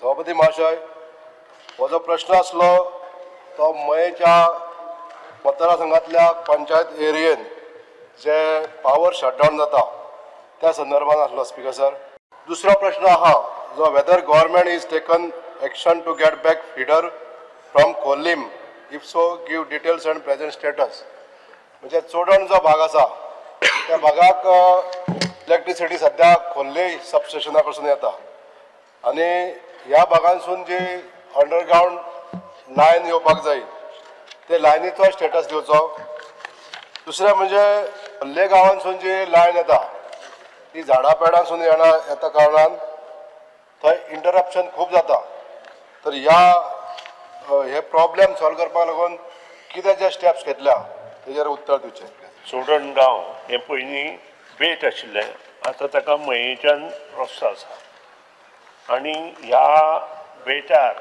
सभापती महाशय, हो जो प्रश्न आसलो तो मयेच्या मतदारसंघातल्या पंचायत एरियेन जे पावर शटडावन जाता त्या संदर्भात आसलो स्पीकर सर. दुसरो प्रश्न आहा जो whether government is taken action to get back feeder from Collem, if so give details and present status. म्हणजे चोडण जो भाग आसा त्या भागाक इलेक्ट्रिसिटी सध्या खोल्ले सबस्टेशना कडसून येता आनी ह्या भागांसून जी अंडरग्राउंड लायन येवपाक जाय ते लायनीचो स्टेटस दिवचो. दुसरें म्हणजे खोल्ले गांवांसून जी लायन येता ती झाडां पेडांसून येता कारणान थंय इंटरप्शन खूब जाता. तर हे प्रॉब्लेम सॉल्व करपाक लागून कितें जे स्टेप्स घेतल्या तेजेर उत्तर दिवचें. चोडण गांव हे पयलीं बेट आशिल्लें, आतां ताका मयेच्यान रस्तो आसा आनी ह्या बेटार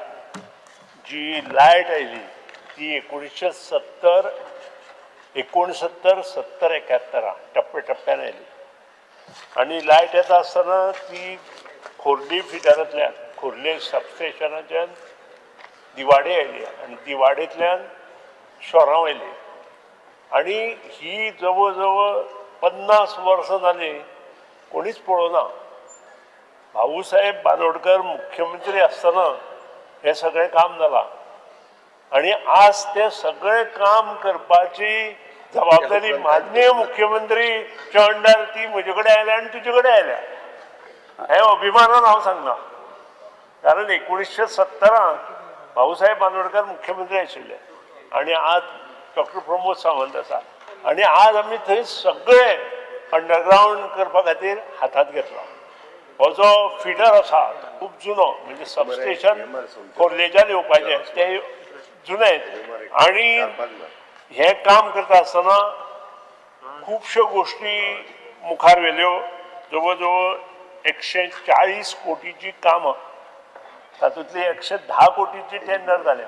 जी लायट आयली ती 1970-71 टप्प्यान आयली आनी लायट येता आसतना ती खोर्ली फिडरांतल्यान खोर्ले सबस्टेशनाच्यान दिवाडे आयली आनी दिवाडेंतल्यान शोरां आयली आनी ही जवळ जवळ 50 वर्सां जाली कोणीच पळोवना. भाऊसाहेब बांदोडकर मुख्यमंत्री आसतना हें सगळें काम जालां आनी आज तें सगळें काम करपाची जबाबदारी माननीय मुख्यमंत्रीच्या अंडर ती म्हजे कडेन आयल्या आनी तुजे कडेन आयल्या. हें अभिमानान हांव सांगना, कारण 1970 भाऊसाहेब बांदोडकर मुख्यमंत्री आशिल्ले आनी आज डॉक्टर प्रमोद सावंत आसा आनी आज आमी थंय सगळे अंडरग्राउंड करपा खातीर हातांत घेतला. हो जो फिडर आसा खूब जुनो, म्हणजे सबस्टेशन खोर्लेच्यान येवपाचें तें जुनें आनी हें काम करता आसतना खुबश्यो गोश्टी मुखार व्हेल्यो. जवळ जवळ 140 कोटीची कामां, तातूंतली 110 कोटीची टेंडर जाल्या.